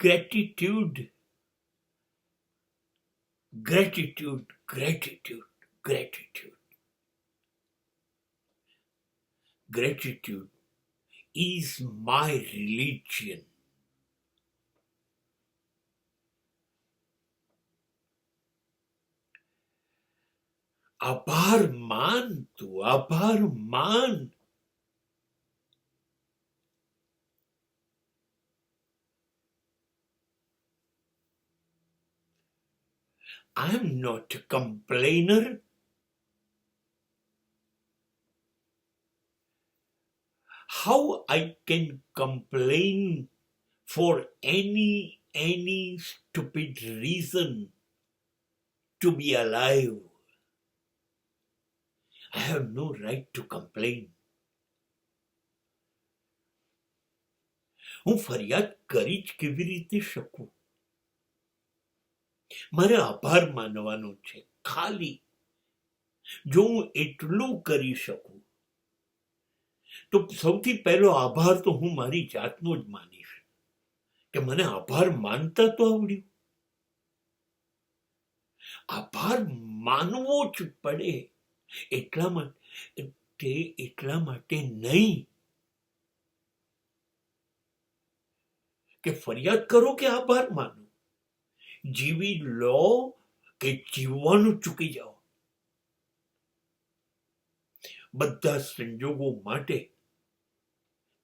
gratitude, gratitude, gratitude, gratitude. Gratitude is my religion. આભાર માન તું, આભાર માન. I am not a complainer. How I can complain for any stupid reason to be alive? I have no right to complain. હું ફરિયાદ કરી જ કેવી રીતે શકું? મારે આભાર માનવાનો છે ખાલી. જો હું એટલું કરી શકું તો સૌથી પહેલો આભાર તો હું મારી જાતનો જ માનીશ કે મને આભાર માનતા તો આવડ્યું. આભાર માનવો જ પડે એટલા માટે નહીં કે ફરિયાદ કરો કે આભાર માનો. જીવી લો કે જીવવાનું ચૂકી જાઓ. બધા સંજોગો માટે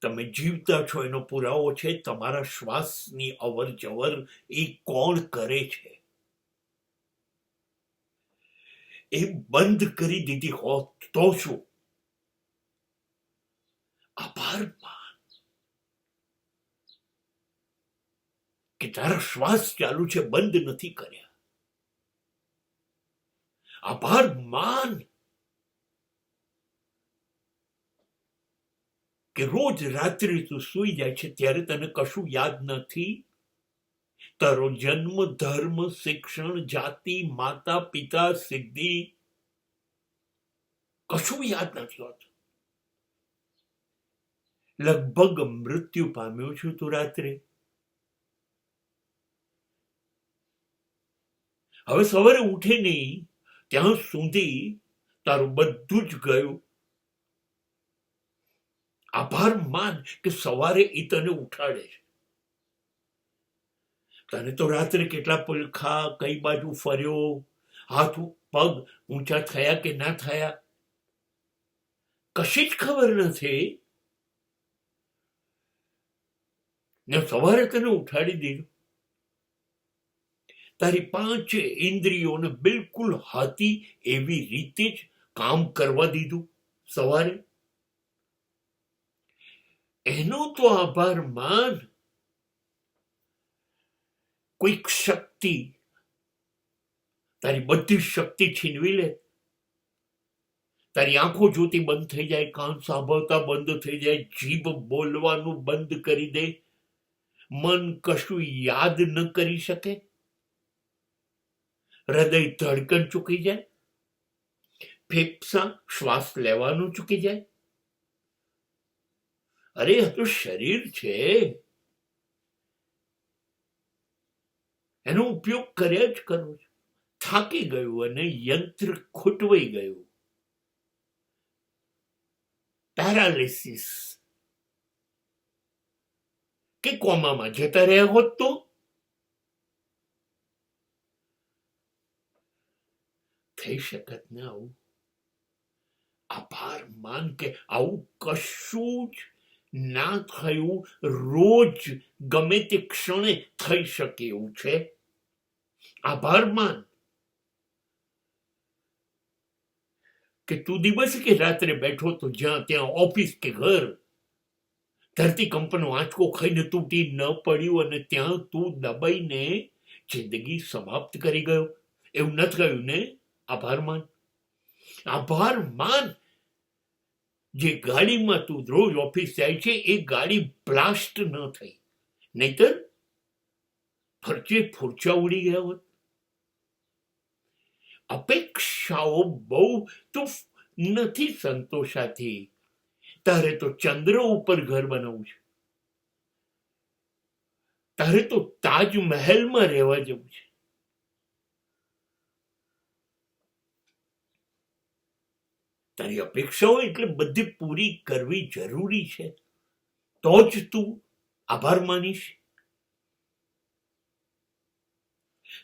તમે જીવતા છો એનો પુરાવો છે તમારા શ્વાસની અવર જવર એ કોણ કરે છે. એ બંધ કરી દીધી હોત તો શું? આભાર માન કે તારા શ્વાસ ચાલુ છે, બંધ નથી કર્યા. આભાર માન કે રોજ રાત્રે તું સૂઈ જાય છે ત્યારે તને કશું યાદ નથી. તારો જન્મ, ધર્મ, શિક્ષણ, જાતિ, માતા પિતા, સિદ્ધિ કશું યાદ નથી હોતું. લગભગ મૃત્યુ પામ્યો છું તું રાત્રે. હવે સવારે ઉઠે નહીં ત્યાં સુધી તારું બધું જ ગયું. આભાર માન કે સવારે એ તને ઉઠાડે છે. તને તો રાત્રે કેટલા પલખા, કઈ બાજુ ફર્યો, હાથ પગ ઊંચા થયા કે ના થયા કશી જ ખબર નથી ને સવારે તને ઉઠાડી દીધું. તારી 5 ઇન્દ્રિયોને બિલકુલ હતી એવી રીતે જ કામ કરવા દીધું સવારે. એનો તો આભાર માન. કોઈક શક્તિ તારી બધી શક્તિ છીનવી લે. તારી આંખો જોતી બંધ થઈ જાય, કાન સાંભળતા બંધ થઈ જાય, જીભ બોલવાનું બંધ કરી દે, મન કશું યાદ ન કરી શકે, હૃદય ધડકન ચૂકી જાય, ફેફસા શ્વાસ લેવાનું ચૂકી જાય. અરે આ તો શરીર છે, એનો ઉપયોગ કર્યા જ કરવો છે. થાકી ગયું અને યંત્ર ખૂટવાઈ ગયું, પેરાલિસિસ કે કોમામાં જતા રહ્યા હોત તો થઈ શકત ને આવું. આભાર માન કે આવું કશું જ ના થયું. રોજ ગમે તે ક્ષણે થઈ શકે એવું છે. આભાર માન કે તું દિવસ કે રાત્રે બેઠો તો જ્યાં ત્યાં ઓફિસ કે ઘર, ધરતીકંપનો આંચકો ખાઈને તૂટી ન પડ્યું અને ત્યાં તું દબાઈને જિંદગી સમાપ્ત કરી ગયો. એવું નથી ગયું ને? આભાર માન. આભાર માન જે ગાડીમાં તું રોજ ઓફિસ જાય છે એ ગાડી બ્લાસ્ટ ન થઈ, નહીતર ફરચે ફૂરચા ઉડી ગયા હોત. અપેક્ષાઓ બહુ તું નથી સંતોષાતી. તારે તો ચંદ્ર ઉપર ઘર બનાવવું છે, તારે તો તાજમહેલમાં રહેવા જવું છે. તારી અપેક્ષાઓ એટલે બધી પૂરી કરવી જરૂરી છે, તો જ તું આભાર માનીશ.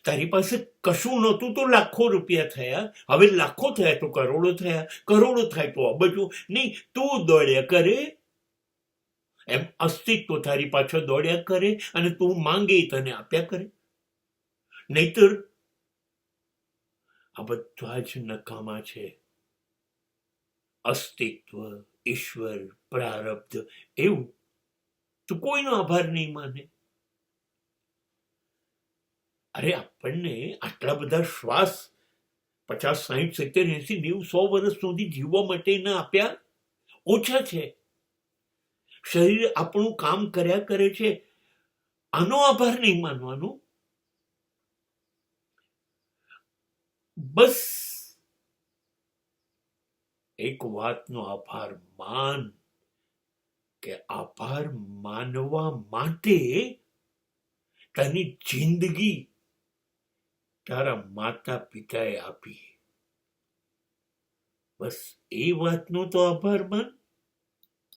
તારી પાસે કશું નહોતું તો લાખો રૂપિયા થયા, હવે લાખો થયા તો કરોડો થયા, કરોડો થાય તો અબજો. નહીં, તું દોડ્યા કરે એમ અસ્તિત્વ તારી પાછળ દોડ્યા કરે અને તું માંગે તને આપ્યા કરે. નહીતર આ બધા જ નકામા છે. અસ્તિત્વ, ઈશ્વર, પ્રારબ્ધ, એવું તું કોઈનો આભાર નહીં માને. અરે આપણને આટલા બધા શ્વાસ 50, 60, 70, 80, 90, 100 વર્ષ સુધી જીવવા માટે ના આપ્યા? ઓછા છે. શરીર આપણું કામ કર્યા કરે છે, આનો આભાર નહીં માનવાનો. બસ એક વાતનો આભાર માન કે આભાર માનવા માટે તની જિંદગી તારા માતા પિતાએ આપી. બસ એ વાતનો તો આભાર માન.